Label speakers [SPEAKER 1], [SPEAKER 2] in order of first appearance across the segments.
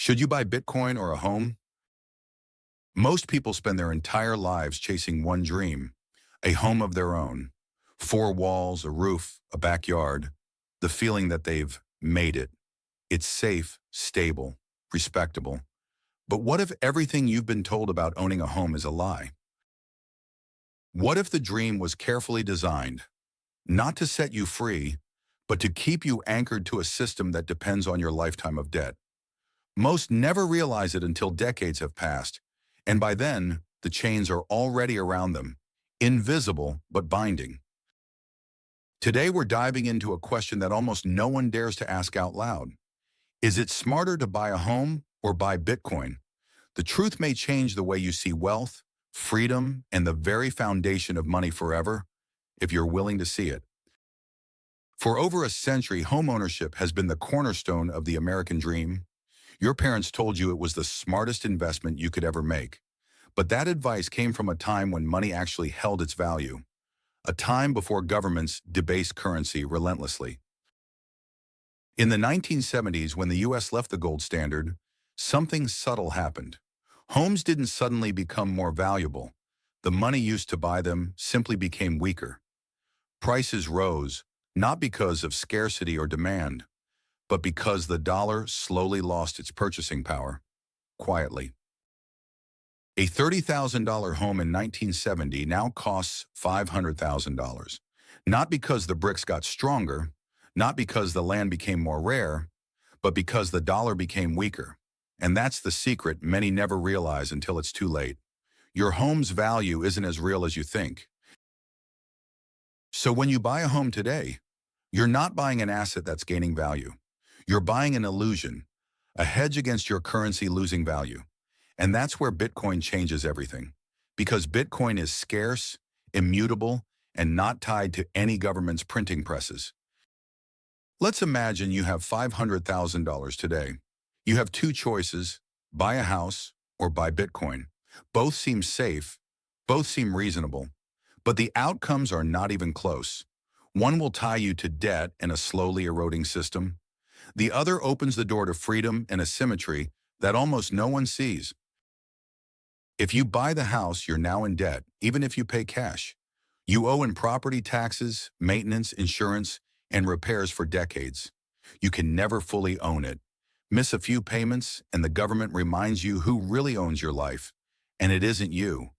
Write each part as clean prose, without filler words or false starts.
[SPEAKER 1] Should you buy Bitcoin or a home? Most people spend their entire lives chasing one dream, a home of their own. Four walls, a roof, a backyard, the feeling that they've made it. It's safe, stable, respectable. But what if everything you've been told about owning a home is a lie? What if the dream was carefully designed, not to set you free, but to keep you anchored to a system that depends on your lifetime of debt? Most never realize it until decades have passed, and by then, the chains are already around them, invisible but binding. Today, we're diving into a question that almost no one dares to ask out loud. Is it smarter to buy a home or buy Bitcoin? The truth may change the way you see wealth, freedom, and the very foundation of money forever, if you're willing to see it. For over a century, homeownership has been the cornerstone of the American dream. Your parents told you it was the smartest investment you could ever make. But that advice came from a time when money actually held its value, a time before governments debased currency relentlessly. In the 1970s, when the U.S. left the gold standard, something subtle happened. Homes didn't suddenly become more valuable. The money used to buy them simply became weaker. Prices rose, not because of scarcity or demand, but because the dollar slowly lost its purchasing power, quietly. A $30,000 home in 1970 now costs $500,000, not because the bricks got stronger, not because the land became more rare, but because the dollar became weaker. And that's the secret many never realize until it's too late. Your home's value isn't as real as you think. So when you buy a home today, you're not buying an asset that's gaining value. You're buying an illusion, a hedge against your currency losing value. And that's where Bitcoin changes everything. Because Bitcoin is scarce, immutable, and not tied to any government's printing presses. Let's imagine you have $500,000 today. You have two choices: buy a house or buy Bitcoin. Both seem safe, both seem reasonable, but the outcomes are not even close. One will tie you to debt and a slowly eroding system. The other opens the door to freedom and a symmetry that almost no one sees. If you buy the house, you're now in debt, even if you pay cash. You owe in property taxes, maintenance, insurance, and repairs for decades. You can never fully own it. Miss a few payments, and the government reminds you who really owns your life, and it isn't you.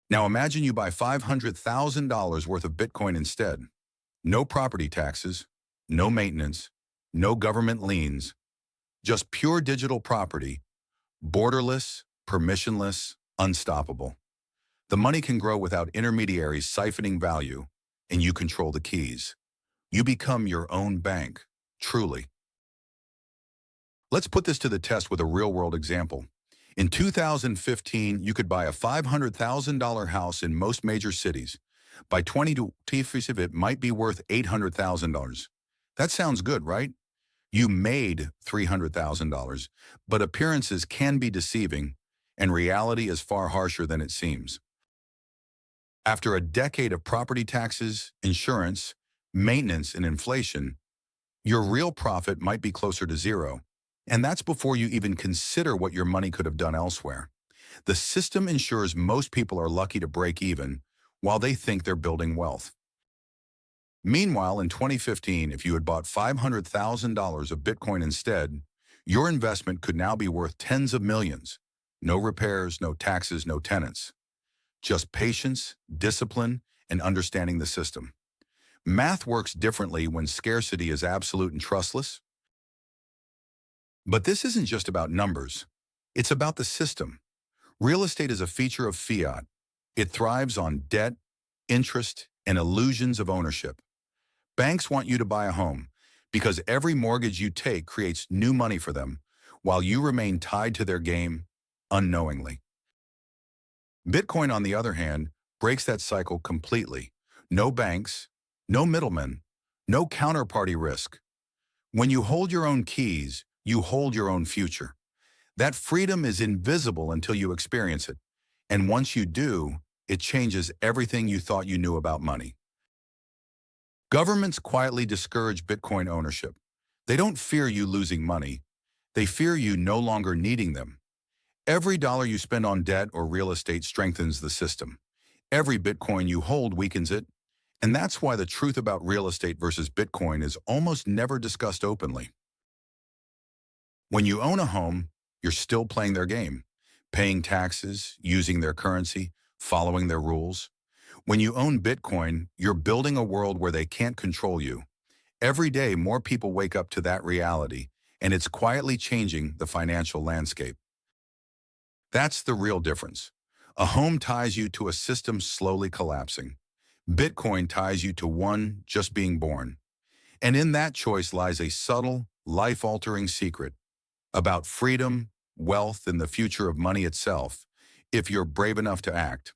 [SPEAKER 1] Now imagine you buy $500,000 worth of Bitcoin instead. No property taxes, no maintenance, no government liens, just pure digital property, borderless, permissionless, unstoppable. The money can grow without intermediaries siphoning value, and you control the keys. You become your own bank, truly. Let's put this to the test with a real-world example. In 2015, you could buy a $500,000 house in most major cities. By 2025, it might be worth $800,000. That sounds good, right? You made $300,000, but appearances can be deceiving, and reality is far harsher than it seems. After a decade of property taxes, insurance, maintenance, and inflation, your real profit might be closer to zero. And that's before you even consider what your money could have done elsewhere. The system ensures most people are lucky to break even while they think they're building wealth. Meanwhile, in 2015, if you had bought $500,000 of Bitcoin instead, your investment could now be worth tens of millions. No repairs, no taxes, no tenants. Just patience, discipline, and understanding the system. Math works differently when scarcity is absolute and trustless. But this isn't just about numbers. It's about the system. Real estate is a feature of fiat. It thrives on debt, interest, and illusions of ownership. Banks want you to buy a home because every mortgage you take creates new money for them, while you remain tied to their game unknowingly. Bitcoin, on the other hand, breaks that cycle completely. No banks, no middlemen, no counterparty risk. When you hold your own keys, you hold your own future. That freedom is invisible until you experience it. And once you do, it changes everything you thought you knew about money. Governments quietly discourage Bitcoin ownership. They don't fear you losing money. They fear you no longer needing them. Every dollar you spend on debt or real estate strengthens the system. Every Bitcoin you hold weakens it. And that's why the truth about real estate versus Bitcoin is almost never discussed openly. When you own a home, you're still playing their game, paying taxes, using their currency, following their rules. When you own Bitcoin, you're building a world where they can't control you. Every day, more people wake up to that reality, and it's quietly changing the financial landscape. That's the real difference. A home ties you to a system slowly collapsing. Bitcoin ties you to one just being born. And in that choice lies a subtle, life-altering secret about freedom, wealth, and the future of money itself, if you're brave enough to act.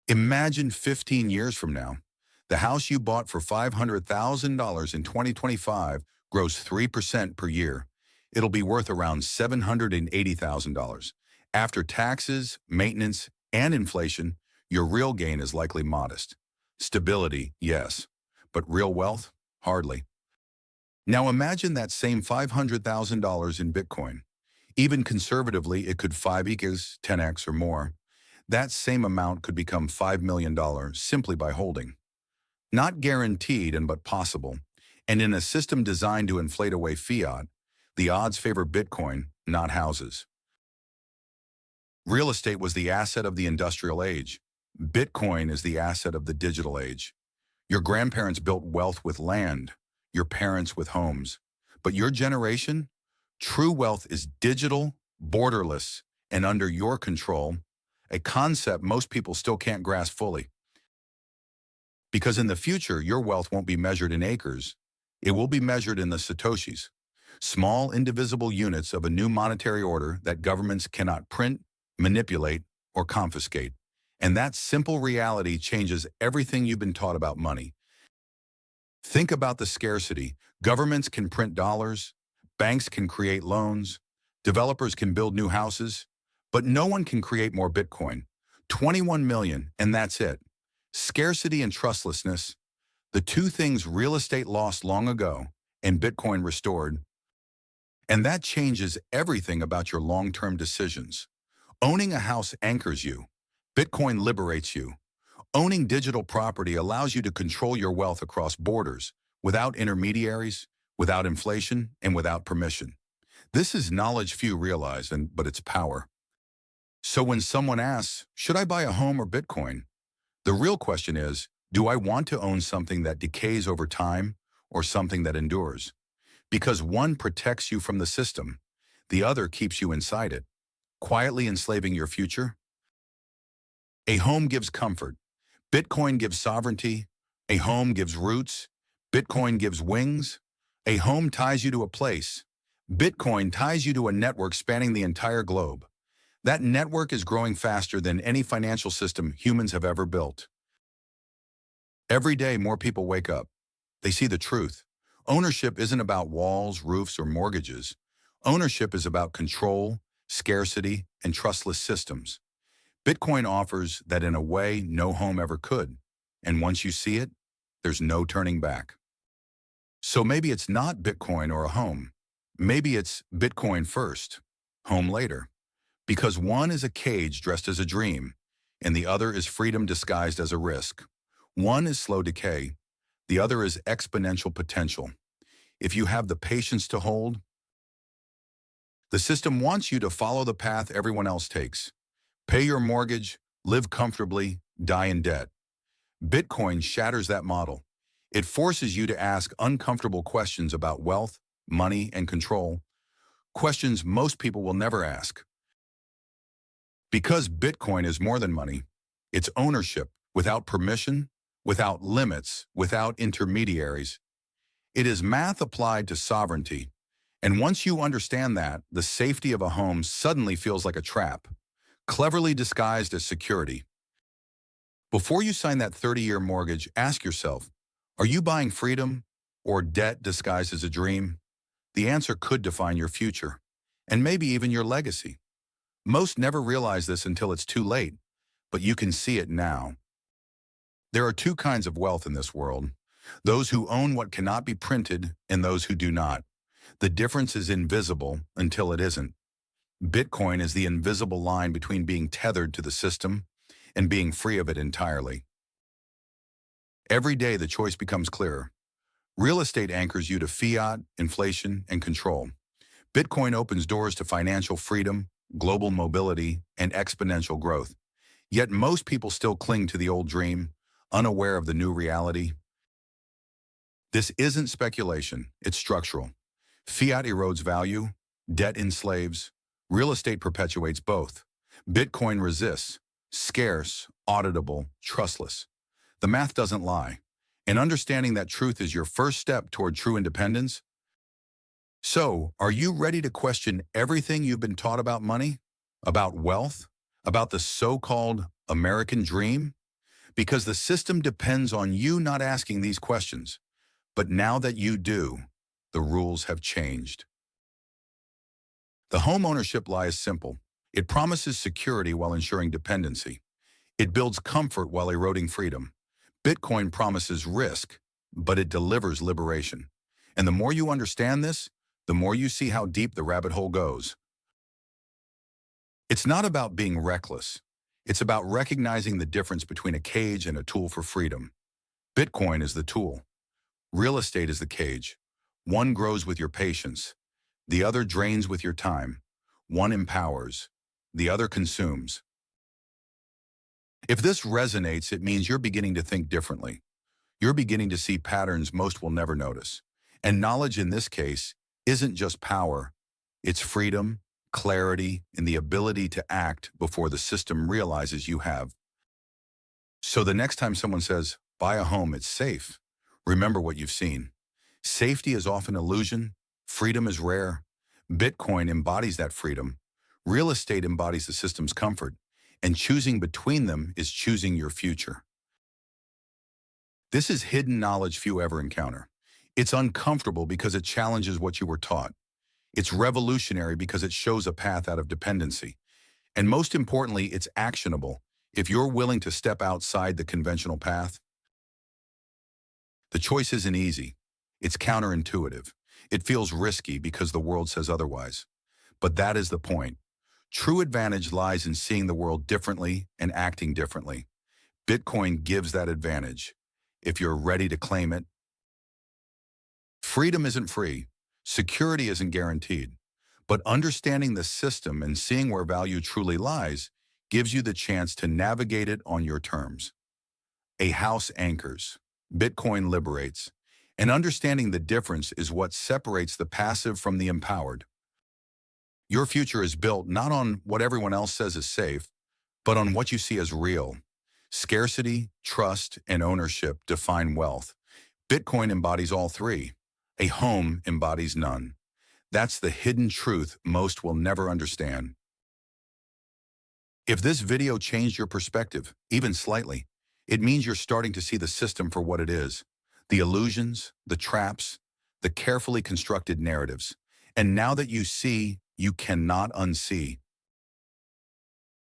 [SPEAKER 1] Imagine 15 years from now, the house you bought for $500,000 in 2025 grows 3% per year. It'll be worth around $780,000. After taxes, maintenance, and inflation, your real gain is likely modest. Stability, yes, but real wealth? Hardly. Now imagine that same $500,000 in Bitcoin. Even conservatively, it could 5x, 10x, or more. That same amount could become $5 million simply by holding. Not guaranteed and but possible. And in a system designed to inflate away fiat, the odds favor Bitcoin, not houses. Real estate was the asset of the industrial age. Bitcoin is the asset of the digital age. Your grandparents built wealth with land, your parents with homes. But your generation? True wealth is digital, borderless, and under your control, a concept most people still can't grasp fully. Because in the future, your wealth won't be measured in acres. It will be measured in the satoshis, small indivisible units of a new monetary order that governments cannot print, manipulate, or confiscate. And that simple reality changes everything you've been taught about money. Think about the scarcity. Governments can print dollars, banks can create loans, developers can build new houses, but no one can create more Bitcoin. 21 million, and that's it. Scarcity and trustlessness, the two things real estate lost long ago and Bitcoin restored. And that changes everything about your long-term decisions. Owning a house anchors you. Bitcoin liberates you. Owning digital property allows you to control your wealth across borders, without intermediaries, without inflation, and without permission. This is knowledge few realize, but it's power. So when someone asks, should I buy a home or Bitcoin? The real question is, do I want to own something that decays over time or something that endures? Because one protects you from the system, the other keeps you inside it, quietly enslaving your future. A home gives comfort. Bitcoin gives sovereignty. A home gives roots. Bitcoin gives wings. A home ties you to a place. Bitcoin ties you to a network spanning the entire globe. That network is growing faster than any financial system humans have ever built. Every day, more people wake up. They see the truth. Ownership isn't about walls, roofs, or mortgages. Ownership is about control, scarcity, and trustless systems. Bitcoin offers that in a way no home ever could. And once you see it, there's no turning back. So maybe it's not Bitcoin or a home. Maybe it's Bitcoin first, home later. Because one is a cage dressed as a dream, and the other is freedom disguised as a risk. One is slow decay, the other is exponential potential. If you have the patience to hold, the system wants you to follow the path everyone else takes. Pay your mortgage, live comfortably, die in debt. Bitcoin shatters that model. It forces you to ask uncomfortable questions about wealth, money, and control, questions most people will never ask. Because Bitcoin is more than money, it's ownership without permission, without limits, without intermediaries. It is math applied to sovereignty. And once you understand that, the safety of a home suddenly feels like a trap, cleverly disguised as security. Before you sign that 30-year mortgage, ask yourself, are you buying freedom or debt disguised as a dream? The answer could define your future, and maybe even your legacy. Most never realize this until it's too late, but you can see it now. There are two kinds of wealth in this world, those who own what cannot be printed and those who do not. The difference is invisible until it isn't. Bitcoin is the invisible line between being tethered to the system and being free of it entirely. Every day the choice becomes clearer. Real estate anchors you to fiat, inflation, and control. Bitcoin opens doors to financial freedom, global mobility, and exponential growth. Yet most people still cling to the old dream, unaware of the new reality. This isn't speculation, it's structural. Fiat erodes value, debt enslaves, real estate perpetuates both. Bitcoin resists, scarce, auditable, trustless. The math doesn't lie. And understanding that truth is your first step toward true independence. So, are you ready to question everything you've been taught about money, about wealth, about the so-called American dream? Because the system depends on you not asking these questions. But now that you do, the rules have changed. The homeownership lie is simple. It promises security while ensuring dependency. It builds comfort while eroding freedom. Bitcoin promises risk, but it delivers liberation. And the more you understand this, the more you see how deep the rabbit hole goes. It's not about being reckless. It's about recognizing the difference between a cage and a tool for freedom. Bitcoin is the tool. Real estate is the cage. One grows with your patience. The other drains with your time. One empowers. The other consumes. If this resonates, it means you're beginning to think differently. You're beginning to see patterns most will never notice. And knowledge in this case isn't just power. It's freedom, clarity, and the ability to act before the system realizes you have. So the next time someone says, buy a home, it's safe, remember what you've seen. Safety is often illusion. Freedom is rare. Bitcoin embodies that freedom. Real estate embodies the system's comfort. And choosing between them is choosing your future. This is hidden knowledge few ever encounter. It's uncomfortable because it challenges what you were taught. It's revolutionary because it shows a path out of dependency. And most importantly, it's actionable if you're willing to step outside the conventional path. The choice isn't easy. It's counterintuitive. It feels risky because the world says otherwise. But that is the point. True advantage lies in seeing the world differently and acting differently. Bitcoin gives that advantage, if you're ready to claim it. Freedom isn't free. Security isn't guaranteed. But understanding the system and seeing where value truly lies gives you the chance to navigate it on your terms. A house anchors. Bitcoin liberates. And understanding the difference is what separates the passive from the empowered. Your future is built not on what everyone else says is safe, but on what you see as real. Scarcity, trust, and ownership define wealth. Bitcoin embodies all three. A home embodies none. That's the hidden truth most will never understand. If this video changed your perspective, even slightly, it means you're starting to see the system for what it is. The illusions, the traps, the carefully constructed narratives. And now that you see, you cannot unsee.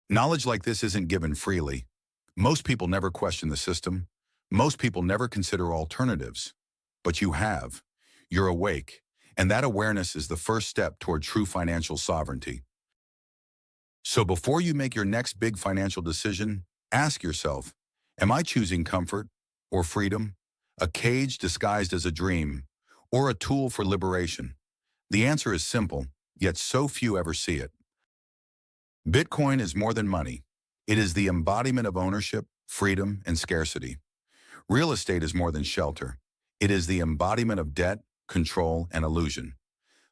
[SPEAKER 1] Knowledge like this isn't given freely. Most people never question the system. Most people never consider alternatives. But you have. You're awake. And that awareness is the first step toward true financial sovereignty. So before you make your next big financial decision, ask yourself, am I choosing comfort or freedom? A cage disguised as a dream, or a tool for liberation? The answer is simple, yet so few ever see it. Bitcoin is more than money. It is the embodiment of ownership, freedom, and scarcity. Real estate is more than shelter. It is the embodiment of debt, control, and illusion.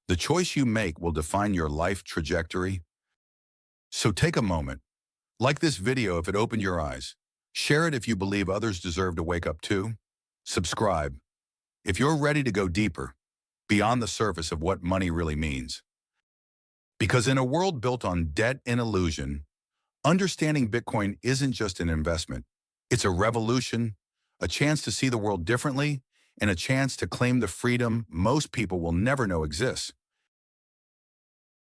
[SPEAKER 1] The choice you make will define your life trajectory. So take a moment. Like this video if it opened your eyes. Share it if you believe others deserve to wake up too. Subscribe if you're ready to go deeper, beyond the surface of what money really means. Because in a world built on debt and illusion, understanding Bitcoin isn't just an investment. It's a revolution, a chance to see the world differently, and a chance to claim the freedom most people will never know exists.